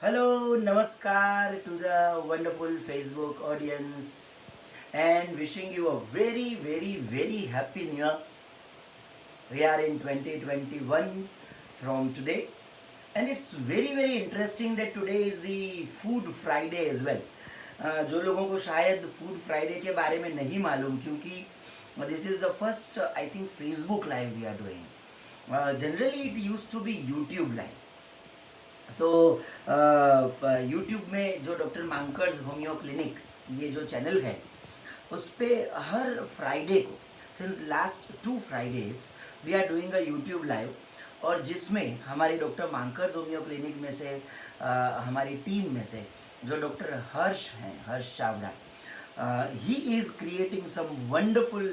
Hello, Namaskar to the wonderful Facebook audience and wishing you a very, very, very happy new year. We are in 2021 from today, and it's very, very interesting that today is the Food Friday as well. जो लोगों को शायद food Friday के बारे में नहीं मालूम क्योंकि this is the first I think Facebook live we are doing generally it use to be YouTube live तो यूट्यूब में जो डॉक्टर मांकर्स होम्यो क्लिनिक ये जो चैनल है उस पर हर फ्राइडे को since last 2 Fridays we are doing a YouTube live और जिसमें हमारी डॉक्टर मांकर्स होम्यो क्लिनिक में से हमारी टीम में से जो डॉक्टर हर्ष हैं, हर्ष Chavda, he is creating some wonderful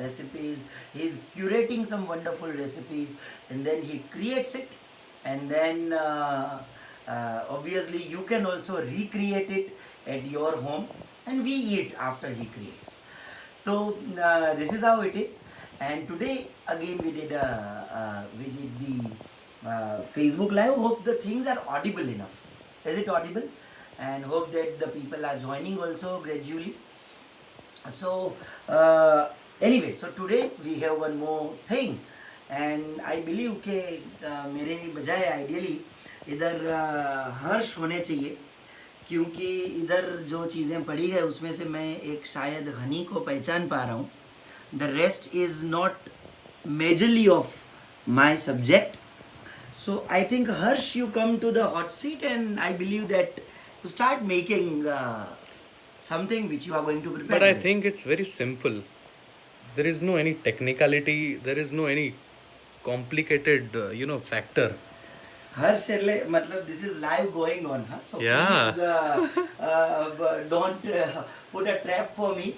recipes, he is curating some wonderful recipes and then he creates it and then obviously you can also recreate it at your home and we eat after he creates. So this is how it is and today again we did the Facebook live. Hope the things are audible enough. Is it audible? And hope that the people are joining also gradually. So anyway, so today we have one more thing and I believe के मेरे बजाय ideally इधर हर्ष होने चाहिए क्योंकि इधर जो चीज़ें पड़ी है उसमें से मैं एक शायद हनी को पहचान पा रहा हूँ. The rest is not majorly of my subject. So I think Harsh, you come to the hot seat and I believe that to start making something which you are going to prepare. But I think it's very simple. There is no any technicality. There is no any complicated, factor. Harsh, matlab this is live going on, huh? So Yeah. please don't put a trap for me.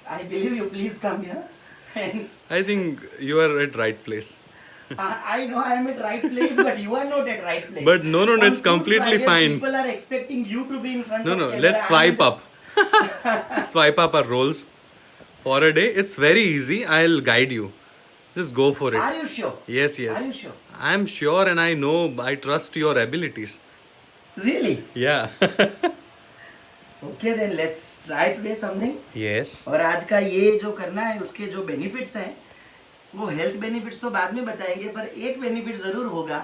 I believe you. Please come here. And I think you are at right place. I know I am at right place, but you are not at right place. But no, On it's Food completely Fridays, fine. People are expecting you to be in front No, of no. camera. Let's swipe up. Swipe up our roles for a day. It's very easy. I'll guide you. Just go for it. Are you sure? Yes, yes. Are you sure? I'm sure and I know. I trust your abilities. Really? Yeah. Okay, then let's try today something. Yes. और आज का ये जो करना है उसके जो benefits हैं वो हेल्थ बेनिफिट्स तो बाद में बताएंगे पर एक बेनिफिट ज़रूर होगा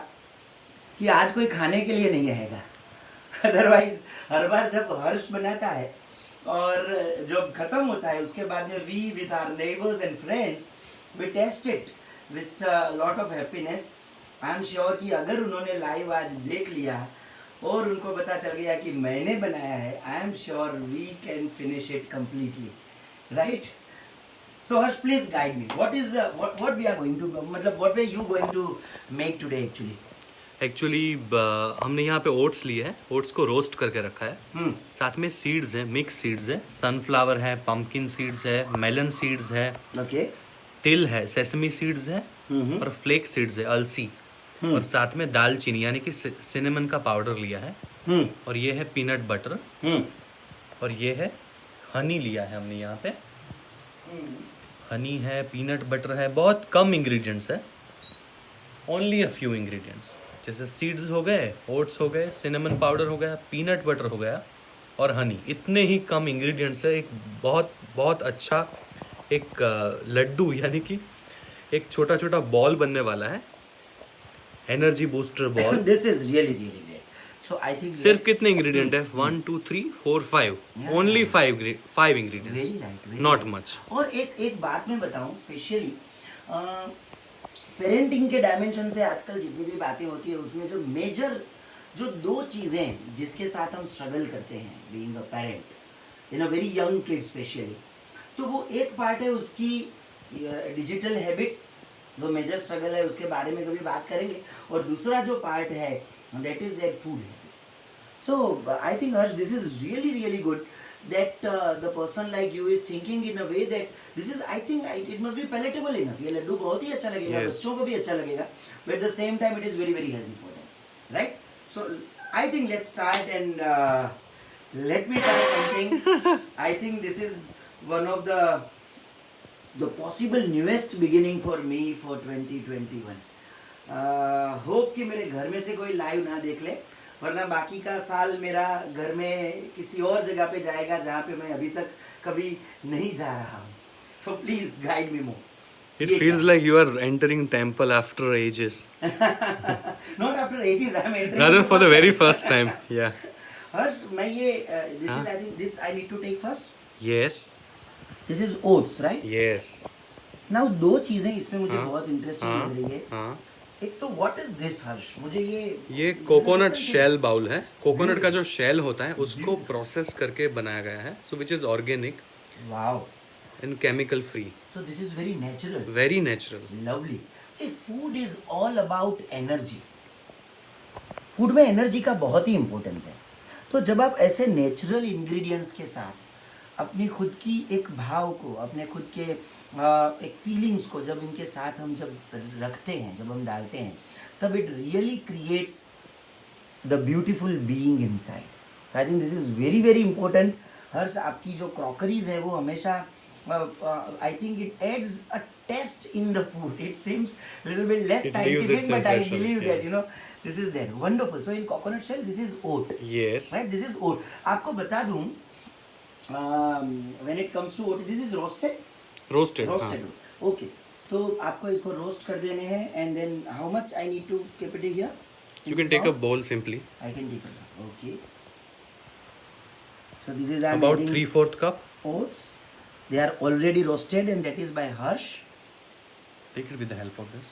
कि आज कोई खाने के लिए नहीं आएगा. अदरवाइज हर बार जब हर्ष बनाता है और जब खत्म होता है उसके बाद में we with our neighbours and friends we taste it with lot of happiness. I am sure कि अगर उन्होंने लाइव आज देख लिया और उनको पता चल गया कि मैंने बनाया है, I am sure we can finish it completely, right? So Harsh, please guide me. What is what we are going to मतलब what were you going to make today actually? Actually हमने यहाँ पे ओट्स लिए हैं. Oats को roast करके रखा है. साथ में सीड्स हैं, मिक्स सीड्स है, सनफ्लावर है, पंपकिन सीड्स है, मेलन सीड्स है, Okay. तिल है, सेसमी सीड्स है और फ्लेक सीड्स है, अलसी. और साथ में दालचीनी यानी कि सिनेमन का पाउडर लिया है. और ये है पीनट बटर. और ये है हनी लिया है हमने यहाँ पे. हनी है, पीनट बटर है, बहुत कम इंग्रेडिएंट्स है. ओनली अ फ्यू इंग्रेडिएंट्स जैसे सीड्स हो गए, ओट्स हो गए, सिनेमन पाउडर हो गया, पीनट बटर हो गया और हनी. इतने ही कम इंग्रेडिएंट्स है. एक बहुत बहुत अच्छा एक लड्डू यानी कि एक छोटा छोटा बॉल बनने वाला है. Energy booster ball. This is really really great. So I think सिर्फ कितने इंग्रेडिएंट है? 1 2 3 4 5. Only 5 ingredients. Very right. Very not right. Much. और एक बात मैं बताऊं स्पेशली पेरेंटिंग के डायमेंशन से आजकल जितनी भी बातें होती है उसमें जो मेजर जो 2 चीज़ें जिसके साथ हम स्ट्रगल करते हैं being a parent in a very young kid specially, तो वो एक पार्ट है उसकी डिजिटल हैबिट्स जो मेजर स्ट्रगल है उसके बारे में कभी बात करेंगे और दूसरा जो पार्ट है that is their food habits. So I think Harsh this is really really good that the person like you is thinking in a way that this is I think it must be palatable enough. ये लड्डू बहुत ही अच्छा लगेगा, बच्चों को भी अच्छा लगेगा, but at the same time it is very very healthy for them, right? So I think let's start and let me try something. I think this is one of the possible newest beginning for me for 2021. Hope कि मेरे घर में से कोई live ना देख ले वरना बाकी का साल मेरा घर में किसी और जगह पे जाएगा जहाँ पे मैं अभी तक कभी नहीं जा रहा हूँ. So please guide me more. It feels like you are entering temple after ages. Not after ages, I am entering. Rather for the very first time. Yeah. Harsh, मैं ये this is I think this I need to take first. Yes. This is oats, right? Yes. Now दो चीजें इसमें मुझे हाँ, बहुत interesting हाँ, लग रही है. हाँ. एक तो व्हाट इज दिस हर्ष, मुझे ये कोकोनट शेल बाउल है. कोकोनट का जो शेल होता है उसको प्रोसेस करके बनाया गया है. So which is organic wow and chemical free. So this is very natural. Very natural. Lovely. See, food is all about energy. Food में एनर्जी का बहुत ही इम्पोर्टेंस है. तो जब आप ऐसे नेचुरल इंग्रेडिएंट्स के साथ अपनी खुद की एक भाव को, अपने खुद के एक फीलिंग्स को जब इनके साथ हम जब रखते हैं, जब हम डालते हैं, तब it really creates the beautiful being inside. I think this is very very important. Harsh, आपकी जो क्रॉकरीज है वो हमेशा I think it adds a taste in the food. It seems a little bit less It leaves scientific, its but I impressions, believe yeah. that, you know, this is there. Wonderful. So in coconut shell, this is oat. Yes. Right? This is oat. आपको बता दूं, when it comes to oat, this is roasted. Roasted. Roasted. Okay. तो आपको इसको roast कर देने हैं, and then how much I need to keep it here? You can take a bowl simply. I can take a bowl. Okay. So this is I'm About adding 3/4 cup. oats. They are already roasted, and that is by Harsh. Take it with the help of this.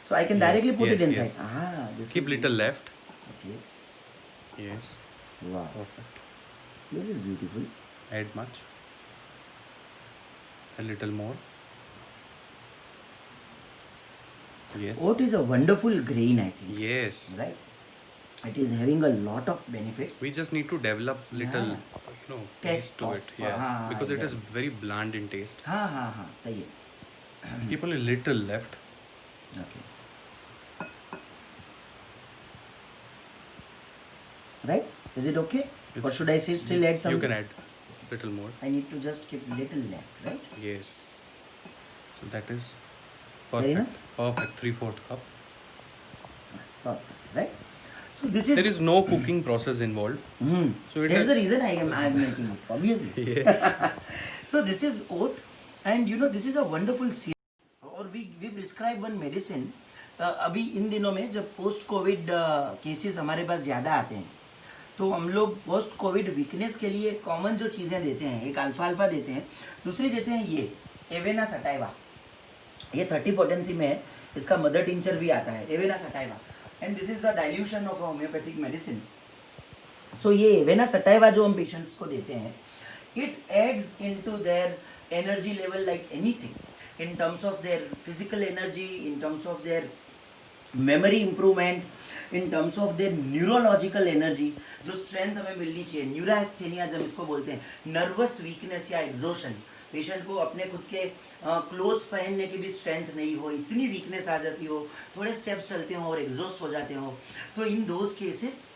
So I can Yes, directly put yes, it inside. yes. Ah, this Keep is little left. Okay. Yes. Wow. Perfect. This is beautiful. Add much. A little more. Yes. Oat is a wonderful grain, I think. Yes. Right? It is having a lot of benefits. We just need to develop little, Taste taste to of, it. Yes. Because it is exactly. very bland in taste. हाँ, सही है. Keep only little left. Okay. Right? Is it okay? Yes. Or should I still add some? You can add little more. I need to just keep little left, right? Yes. So that is Fair perfect. enough? Perfect. 3/4 cup. Perfect, right? So this is. There is no cooking process involved. So it There's has- the reason I am making it, obviously. Yes. So this is oat, and you know this is a wonderful seed. और we prescribe one medicine. अभी इन दिनों में जब post Covid cases हमारे पास ज़्यादा आते हैं, तो हम लोग पोस्ट कोविड वीकनेस के लिए कॉमन जो चीज़ें देते हैं, एक अल्फाल्फा देते हैं, दूसरी देते हैं ये एवेना सटाइवा. ये 30 पोटेंसी में है. इसका मदर टिंचर भी आता है, Avena sativa, and this is a dilution of homoeopathic medicine. So ये एवेना सटाइवा जो हम पेशेंट्स को देते हैं, it adds into their energy level like anything, in terms of their physical energy, in terms of their memory improvement, in terms of their neurological energy. जो strength हमें मिलनी चाहिए, न्यूरास्थेनिया जब इसको बोलते हैं, नर्वस वीकनेस या एग्जॉशन, पेशेंट को अपने खुद के क्लोथ्स पहनने की भी स्ट्रेंथ नहीं हो, इतनी वीकनेस आ जाती हो, थोड़े स्टेप्स चलते हो और एग्जॉस्ट हो जाते हो, तो in those cases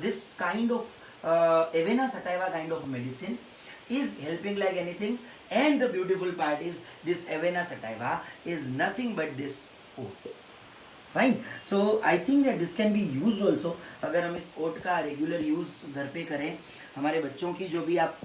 this kind of Avena sativa kind of medicine is helping like anything. And the beautiful part is this Avena sativa is nothing but this oat. Fine. So I think that this can be used also. अगर हम इस oat का regular use घर पे करें, हमारे बच्चों की जो भी आप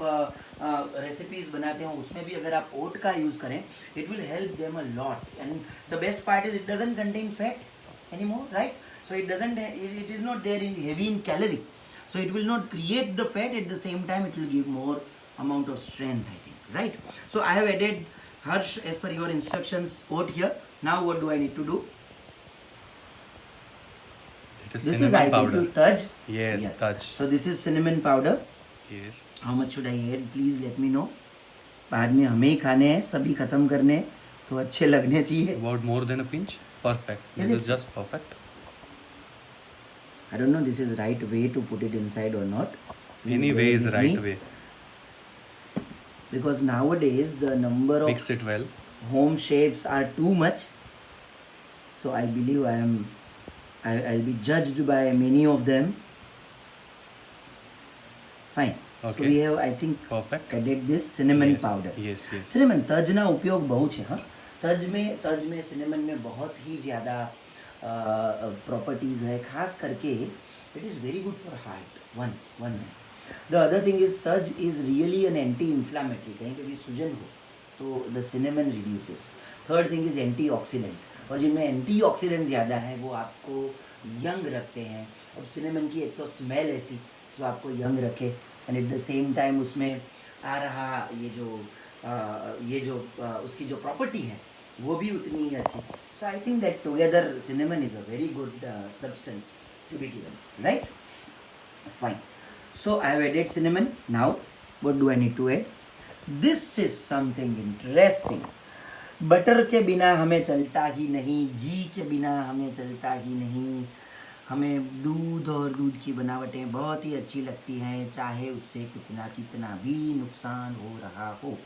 रेसिपीज बनाते हो उसमें भी अगर आप oat का use करें, it will help them a lot. And the best part is it doesn't contain fat anymore, right? So it doesn't. It is not there in heavy in calorie. So it will not create the fat. At the same time, it will give more amount of strength, I think, right? So I have added, Harsh, as per your instructions, oat here. Now what do I need to do? That is This is cinnamon I powder. give you taj. Yes, taj. So this is cinnamon powder. Yes. How much should I add? Please let me know. बाद में हमें ही खाने हैं, सभी खत्म करने हैं, तो अच्छे लगने चाहिए. About more than a pinch. Perfect. Is This it? is just perfect. I don't know this is right way to put it inside or not. Please Any bear way is with right me. way. Because nowadays the number of Mix it well. home shapes are too much, so I believe I'll be judged by many of them. Fine. Okay. So we have, I think, Perfect. added this cinnamon Yes. powder. Yes, yes. cinnamon તજના ઉપયોગ બહુ છે. હા, તજ में cinnamon में बहुत ही ज़्यादा properties है, खास करके it is very good for heart. One है. द अदर थिंग इज तज is really an anti inflammatory. कहीं पे भी सूजन हो तो the cinnamon reduces. Third thing is anti oxidant, और जिनमें एंटी ऑक्सीडेंट ज़्यादा है वो आपको यंग रखते हैं. अब सिनेमन की एक तो स्मेल ऐसी जो आपको यंग रखे, and at the same time उसमें आ रहा ये जो उसकी जो प्रॉपर्टी है वो भी उतनी ही अच्छी. So I think that together cinnamon is a very good substance to be given, right? Fine. So I have added cinnamon. Now, what do I need to add? This is something interesting. Butter के बिना हमें चलता ही नहीं, घी के बिना हमें चलता ही नहीं. हमें दूध और दूध की बनावटें बहुत ही अच्छी लगती हैं, चाहे उससे कितना भी नुकसान हो रहा हो.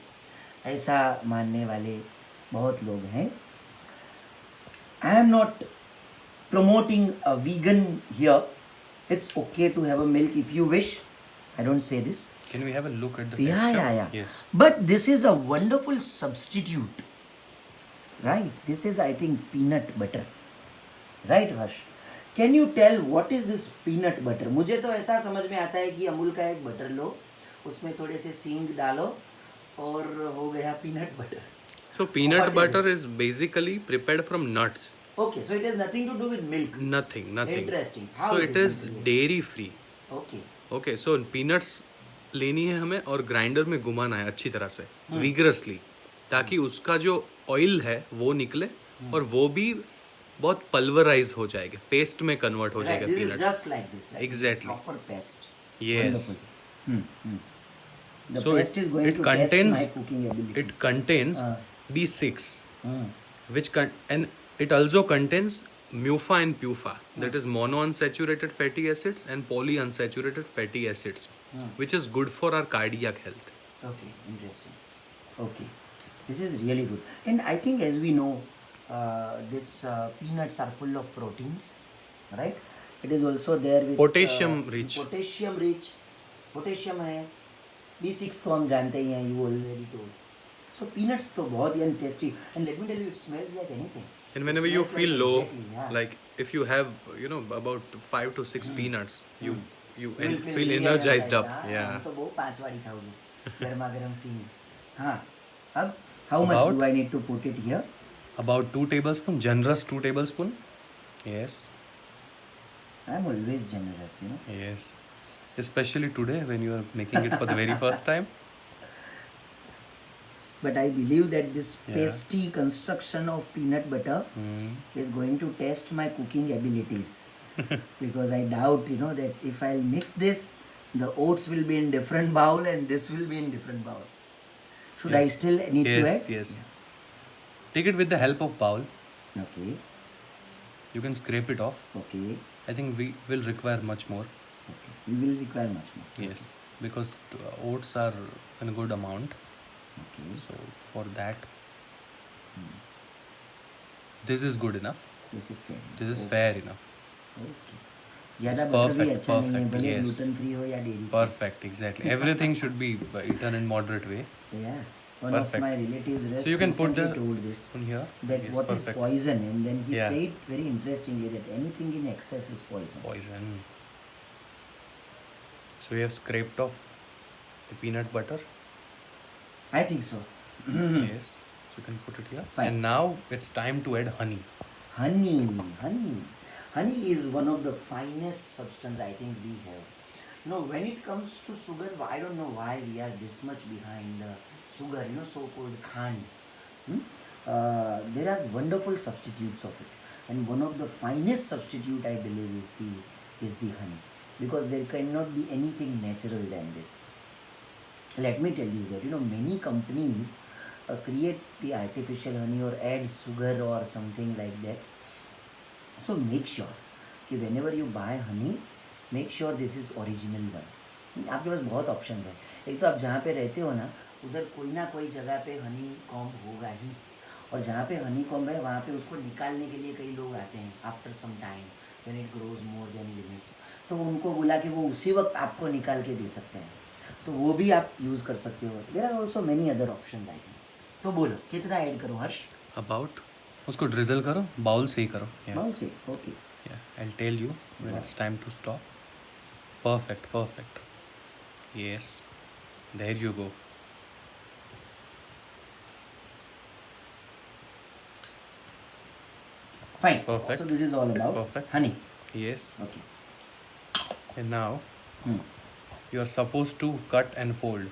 ऐसा मानने वाले बहुत लोग हैं. I am not promoting a vegan here. It's okay to have a milk if you wish. I don't say this. Can we have a look at the Yeah, texture? yeah, yeah. Yes. But this is a wonderful substitute. Right? This is, I think, peanut butter. Right, Harsh? Can you tell what is this peanut butter? मुझे तो ऐसा समझ में आता है कि अमूल का एक बटर लो, उसमें थोड़े से सींग डालो और हो गया peanut butter. So peanut What is butter is basically prepared from nuts. Okay, so it has nothing to do with milk. Nothing. Interesting. How So it it is is going to be? dairy free. Okay. Okay so peanuts लेनी है हमें और grinder में घुमाना है अच्छी तरह से विगरसली, ताकि उसका जो ऑयल है वो निकले और वो भी बहुत पल्वराइज हो जाएगा, पेस्ट में कन्वर्ट हो जाएगा This is peanuts. just like this. Right? Exactly. This is proper paste. Yes. Wonderful. The So paste is going it to contains test my cooking abilities. it contains Uh. B6, Hmm. and it also contains MUFA and PUFA, that is monounsaturated fatty acids and polyunsaturated fatty acids, which is good for our cardiac health. Okay, interesting. Okay, this is really good. And I think, as we know, this peanuts are full of proteins, right? It is also there with Potassium rich. Potassium है. B6 तो हम जानते ही हैं, you already told. So peanuts तो बहुत ही tasty. And let me tell you, it smells like anything. And It whenever you smells feel like low, exactly, yeah. like if you have about 5 to 6 peanuts, you You and will feel really energized up. हाँ, Yeah. हम तो वो 5 वाली खाऊंगी, गर्मा गर्म सी. हाँ. अब how much About- do I need to put it here? About 2 tablespoon, generous 2 tablespoon. Yes. I'm always generous, you know. Yes. Especially today when you are making it for the very first time. But I believe that this Yeah. pasty construction of peanut butter is going to test my cooking abilities. Because I doubt, that if I'll mix this, the oats will be in different bowl and this will be in different bowl. Should I Yes. still need to Yes, add? yes. Take it with the help of bowl. Okay, You can scrape it off. okay, I think we will require much more. okay. We will require much more. Yes, because oats are in a good amount. Okay. So for that, this is good enough. This is fair. This is Okay. fair enough. Okay. ज़्यादा It's butter भी perfect, अच्छा नहीं है, perfect, भले yes. gluten free हो या dairy. Perfect, exactly. Everything should be eaten in moderate way. Yeah. One Perfect. of my relatives So you can put the told this. spoon here. That Yes, what is perfect. poison, and then he Yeah. said very interestingly that anything in excess is poison. Poison. So we have scraped off the peanut butter. I think so. Yes. So you can put it here. Fine. And now it's time to add honey. Honey is one of the finest substance I think we have. When it comes to sugar, I don't know why we are this much behind the sugar, so-called khand. There are wonderful substitutes of it, and one of the finest substitute I believe is the honey, because there cannot be anything natural than this. Let me tell you that many companies create the artificial honey or add sugar or something like that. So make sure कि whenever you buy honey, make sure this is original one. आपके पास बहुत options है. एक तो आप जहाँ पे रहते हो ना, उधर कोई ना कोई जगह पे हनी कॉम्ब होगा ही, और जहाँ पे हनी कॉम्ब है वहाँ पे उसको निकालने के लिए कई लोग आते हैं after some time when it grows more than limits. तो उनको बोला कि वो उसी वक्त आपको निकाल के दे सकते हैं, तो वो भी आप यूज़ कर सकते हो. There are also many other options I think. तो बोलो कितना ऐड करो हर्ष? About उसको ड्रिजल करो, बाउल से ही करो. बाउल से, okay. Yeah, I'll tell you when it's time to stop. Perfect, perfect. Yes, there you go. Fine. Perfect. So this is all about Perfect. honey. Yes. Okay. And now Hmm. you are supposed to cut and fold.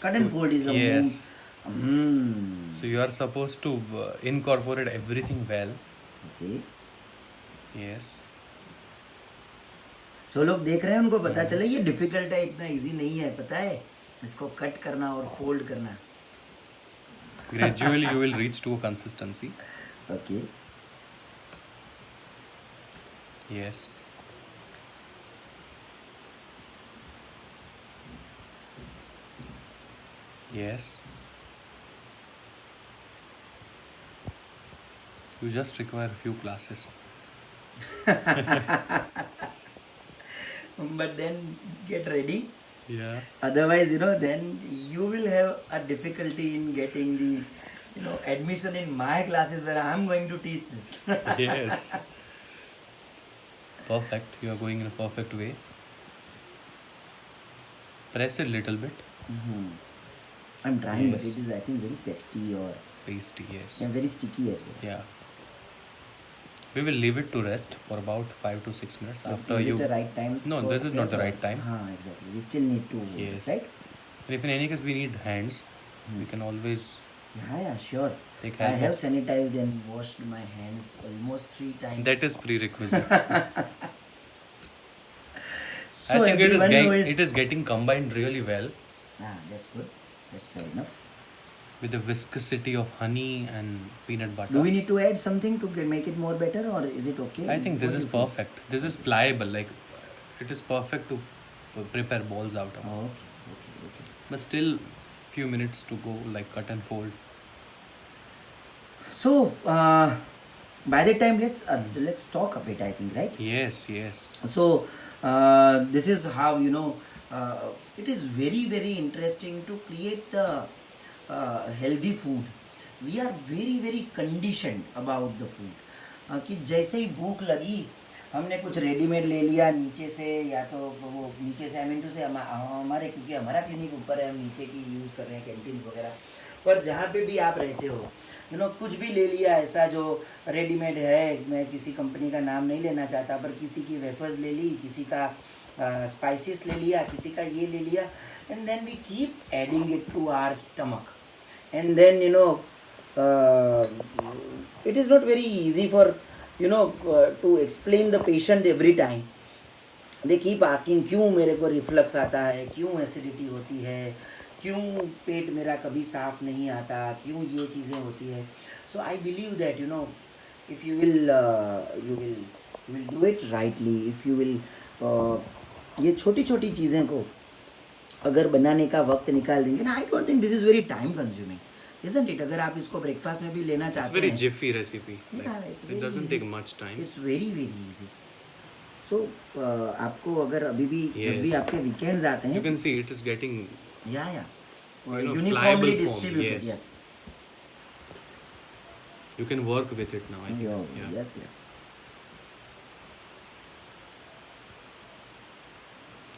Cut and fold is a Yes. move. So you are supposed to incorporate everything well. Okay. Yes. जो लोग देख रहे हैं उनको पता चले ये difficult है, इतना इजी नहीं है, पता है इसको कट करना और फोल्ड करना. Gradually you will reach to a consistency. Okay. Yes. Yes. You just require a few classes. But then get ready. Yeah. Otherwise, then you will have a difficulty in getting the, admission in my classes where I am going to teach this. Yes. Perfect. You are going in a perfect way. Press it little bit. I'm trying, but Yes. it is, I think, very pasty or Pasty, yes. and very sticky as well. Yeah. We will leave it to rest for about 5 to 6 minutes after is you. it the right time? No, for this is not the that, right time. Exactly. We still need to, Yes. right? And if in any case we need hands, we can always Yeah, sure. take I help. have sanitized and washed my hands almost 3 times. That is prerequisite. So I think everyone it is getting combined really well that's good. That's fair enough. with the viscosity of honey and peanut butter. Do we need to add something to make it more better, or is it okay? I think this What is do you feel? perfect. This is pliable. Like it is perfect to prepare balls out of. Oh, okay. But still, few minutes to go. Like cut and fold. So, by the time let's talk a bit, I think, right? Yes. So, this is how it is very, very interesting to create the healthy food. We are very, very conditioned about the food. कि जैसे ही भूख लगी हमने कुछ readymade ले लिया नीचे से, या तो वो नीचे से टू से हमारे, क्योंकि हमारा क्लिनिक ऊपर है, हम नीचे की यूज़ कर रहे हैं कैंटीन वगैरह. पर जहाँ पे भी आप रहते हो कुछ भी ले लिया ऐसा जो रेडीमेड है. मैं किसी कंपनी का नाम नहीं लेना चाहता, पर किसी की वेफर्स ले ली, किसी का स्पाइसेस ले लिया, किसी का ये ले लिया, and then we keep adding it to our stomach. And then it is not very easy for to explain the patient every time. They keep asking क्यों मेरे को रिफ्लक्स आता है, क्यों एसिडिटी होती है, क्यों पेट मेरा कभी साफ नहीं आता, क्यों ये चीज़ें होती है. So I believe that if you will do it rightly, if you will ये छोटी छोटी चीज़ें को अगर बनाने का वक्त निकाल देंगे ना, I don't think this is very time consuming, isn't it? अगर आप इसको ब्रेकफास्ट में भी लेना It's चाहते very हैं, jiffy recipe. it's It very doesn't easy. take much time. It's very very easy. सो आपको अगर अभी भी जब भी Yes. आपके वीकेंड्स आते You हैं, can see it is getting या pliable uniformly form, distributed. yes. Yes you can work with it now. I think. Yeah. Yes.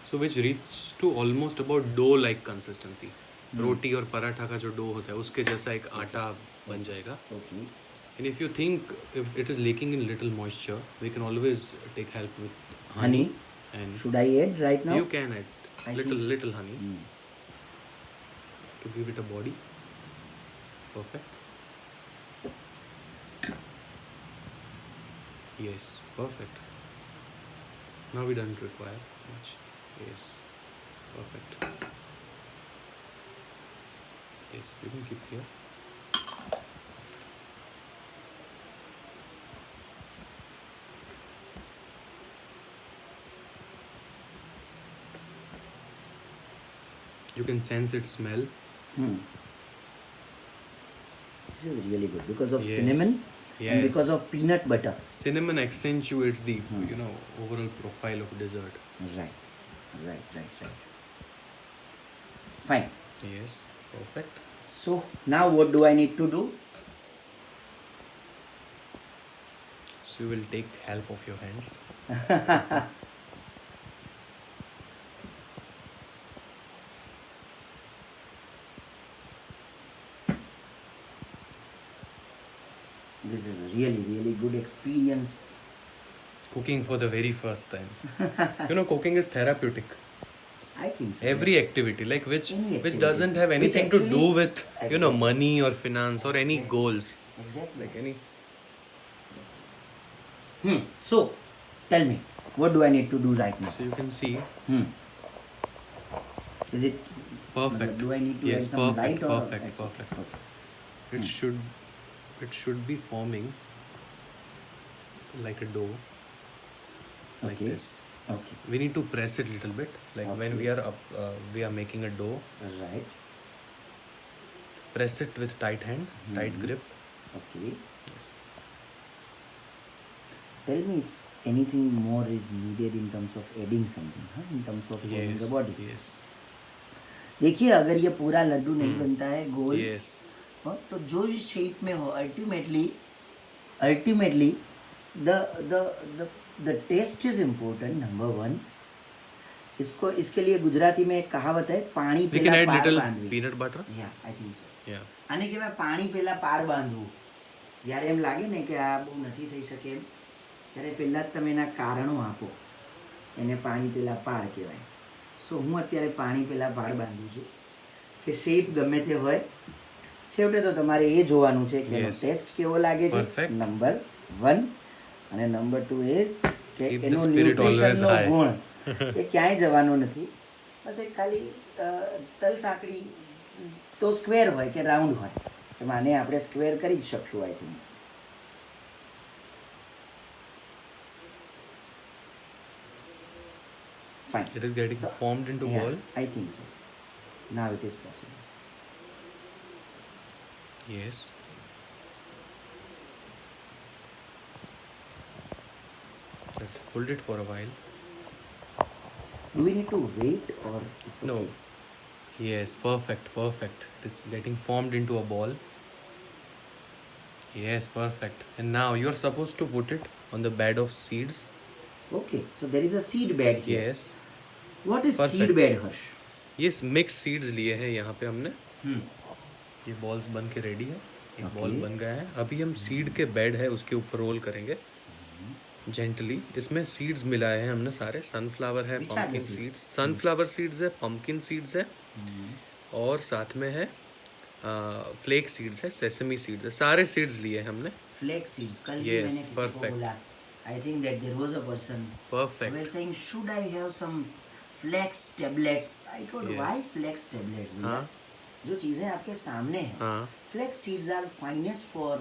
So which reaches to almost about dough-like consistency. रोटी और पराठा का जो dough होता है उसके जैसा एक आटा बन जाएगा. Okay. And if you think if it is leaking in little moisture, we can always take help with Honey. And Should I add right now? you can add I little think little honey to give it a body. Perfect. Yes, perfect. Now we don't require much. Yes, perfect. Yes, we can keep here. You can sense its smell. This is really good because of Yes. cinnamon and Yes. because of peanut butter. Cinnamon accentuates the overall profile of dessert. Right. Fine. Yes, perfect. So now what do I need to do? you will take help of your hands. This is a really, really good experience. Cooking for the very first time. Cooking is therapeutic. I think so. Every activity, like which Any which activity. doesn't have Which anything to actually- do with Exactly. money or finance or any Exactly. goals. Exactly. Like any. So, tell me, what do I need to do right now? So you can see. Is it Perfect. Do I need to Yes, add some perfect, light or perfect, that's okay? perfect. Okay. It should be forming like a dough, like Okay. this. Okay. We need to press it little bit, like when Okay. we are up, we are making a dough. Right. Press it with tight hand, tight grip. Okay. Yes. Tell me if anything more is needed in terms of adding something, in terms of forming Yes. the body. Yes. देखिए, अगर ये पूरा लड्डू नहीं बनता है गोल, Yes. तो जो भी शेप में हो, ultimately the taste is important, number 1. इसके लिए गुजराती में एक कहावत है, पानी We can पेला add par little बांधवी. peanut butter. Yeah, I think so. Yeah. અને કે મેં પાણી પહેલાં પાડ બાંધવું, જ્યારે એમ લાગે ને કે આ બહુ નથી થઈ શકે એમ, ત્યારે પહેલાં જ તમે એના કારણો આપો, એને પાણી પહેલાં પાડ કહેવાય. સો હું અત્યારે પાણી પહેલાં પાડ બાંધું છું કે શેપ ગમે તે હોય, છેવટે તો તમારે એ જોવાનું છે કે એનો Yes. ટેસ્ટ કેવો લાગે છે, Perfect. નંબર 1. અને નંબર 2 ઇઝ કે Keep the એનો spirit always ન્યુટ્રિશનનો high. ગુણ એ ક્યાંય જવાનો નથી. બસ એક ખાલી તલ સાંકડી તો સ્ક્વેર હોય કે રાઉન્ડ હોય, એમાં આને આપણે સ્ક્વેર કરી જ શકશું, I think. Fine. It is getting So, formed into ball. I think so. Now it is possible. Yes. Let's hold it for a while. Do we need to wait or it's No. okay? Yes, perfect, perfect. It is getting formed into a ball. Yes, perfect. And now you're supposed to put it on the bed of seeds. Okay, so there is a seed bed here. Yes. What is Perfect. seed bed, Harsh? Yes, mix seeds लिए हैं यहाँ पे हमने. ये balls बन के ready है. एक बॉल Okay. बन गया है. अभी हम सीड के बेड है उसके ऊपर रोल करेंगे जेंटली. इसमें सीड्स मिलाए हैं हमने सारे. सनफ्लावर है, Which are the pumpkin seeds? Seeds, sunflower seeds है, पंपकिन सीड्स है और साथ में है फ्लेक सीड्स है, सेसमी सीड्स है. सारे सीड्स लिए हैं हमने. Flax seeds. कल भी Yes, मैंने किसी को perfect. बोला. I think that there was a person who perfect. were saying, should I have some flax tablets? I told, Yes. why flax tablets? भैया? हाँ. जो चीजें आपके सामने हैं. हाँ. Flax seeds are finest for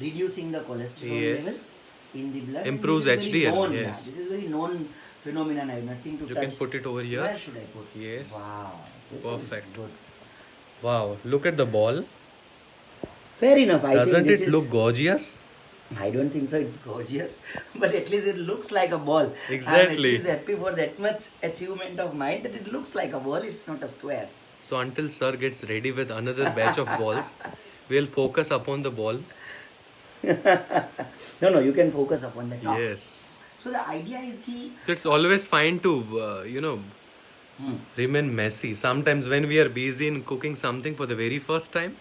reducing the cholesterol Yes. levels in the blood. and Improves this is very HDL, known, yes. yeah. This is very known phenomenon. I have nothing to You touch. can put it over here. Where should I put? Yes. Wow. This Perfect. is good. Wow, look at the ball. Fair enough. I Doesn't think this it is, look gorgeous? I don't think so. It's gorgeous, but at least it looks like a ball. Exactly. I'm at least happy for that much achievement of mine that it looks like a ball. It's not a square. So until sir gets ready with another batch of balls, we'll focus upon the ball. No, you can focus upon the top. Yes. So the idea is ki So it's always fine to, remain messy. Sometimes when we are busy in cooking something for the very first time,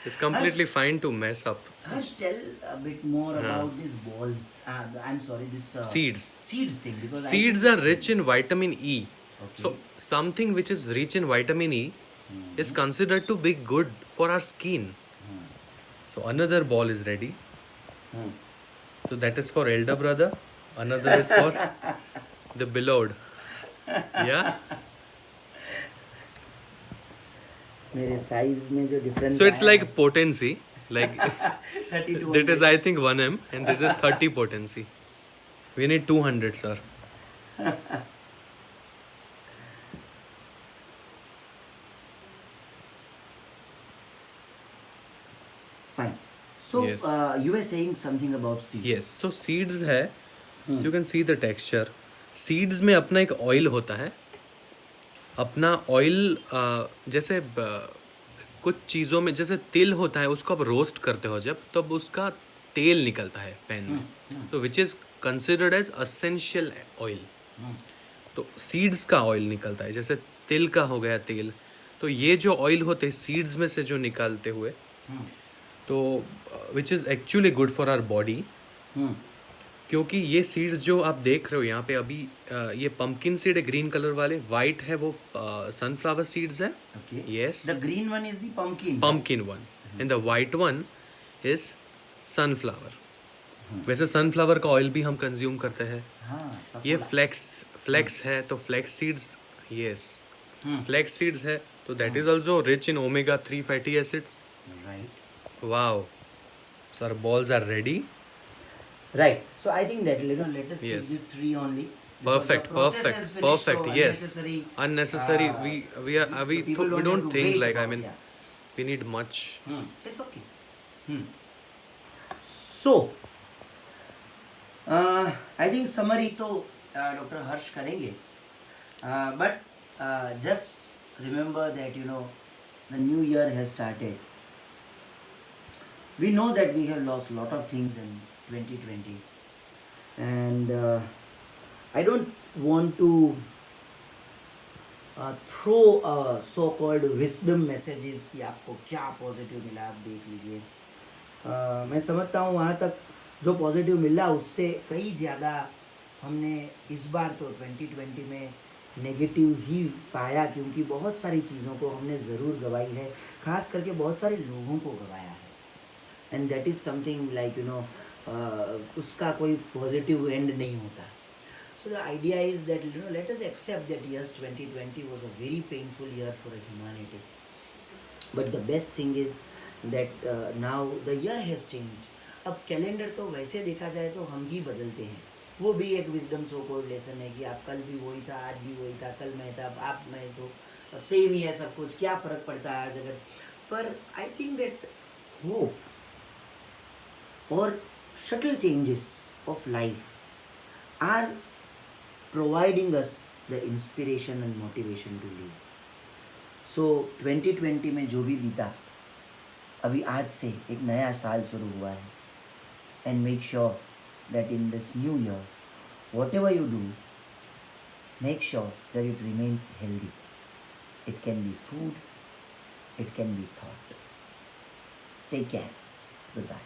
it's completely fine to mess up. Harsh, tell a bit more about these balls. I'm sorry, this Seeds. Seeds thing, because Seeds are rich in vitamin E. Okay. So something which is rich in vitamin E is considered to be good for our skin. So another ball is ready. So that is for elder brother. Another is for the beloved. Yeah. मेरे size में जो difference So it's आया like potency. Like है, 32 that is I think 1 m and this is 30 potency. We need 200, sir. Fine. So Yes. you were saying something about seeds. Yes. So seeds है. So you can see the texture. Seeds में अपना एक oil होता है. अपना oil जैसे कुछ चीज़ों में जैसे तिल होता है उसको आप रोस्ट करते हो जब तब उसका तेल निकलता है पैन में, तो which is considered as essential oil. तो सीड्स का ऑयल निकलता है, जैसे तिल का हो गया तेल, तो ये जो ऑयल होते हैं सीड्स में से जो निकालते हुए, तो which is actually good for our body, क्योंकि ये सीड्स जो आप देख रहे हो यहाँ पे अभी, ये पंपकिन सीड है ग्रीन कलर वाले, वाइट है वो सनफ्लावर सीड्स है। Okay. Yes, The green one is the pumpkin. pumpkin one and the white one is sunflower। वैसे सनफ्लावर का ऑयल भी हम कंज्यूम करते हैं। हाँ, ये सफोला। फ्लेक्स है, तो flax seeds, yes flax seeds है, तो that is also rich in omega 3 fatty acids. Right. Wow, so our balls are ready। Right. So I think that let us Yes. keep these three only. because Perfect, the process perfect, has finished, perfect, so yes. Unnecessary. Unnecessary, we people we have don't to think wait like, I about, mean, yeah. we need much। It's okay. So, I think summary तो doctor हर्ष करेंगे, but just remember that the new year has started. We know that we have lost a lot of things in 2020, and I don't want to throw so-called wisdom messages कि आपको क्या positive मिला आप देख लीजिए। मैं समझता हूँ वहाँ तक जो पॉजिटिव मिला उससे कई ज़्यादा हमने इस बार तो 2020 में नेगेटिव ही पाया, क्योंकि बहुत सारी चीज़ों को हमने ज़रूर गवाई है, खास करके बहुत सारे लोगों को गवाया है। And that is something like उसका कोई पॉजिटिव एंड नहीं होता। So the idea is that let us accept that yes, 2020 was a very painful year for humanity. But the best thing is that now the year has changed. अब calendar तो वैसे देखा जाए तो हम ही बदलते हैं, वो भी एक विजडम सो कॉल्ड लेसन है कि आप कल भी वही था, आज भी वही था, कल मैं था, आप मैं तो सेम ही है सब कुछ, क्या फ़र्क पड़ता है आज अगर। पर आई थिंक दैट होप और subtle changes of life are providing us the inspiration and motivation to live. So 2020 में जो भी बीता, अभी आज से एक नया साल शुरू हुआ है, and make sure that in this new year, whatever you do, make sure that it remains healthy. It can be food, it can be thought. Take care. Goodbye.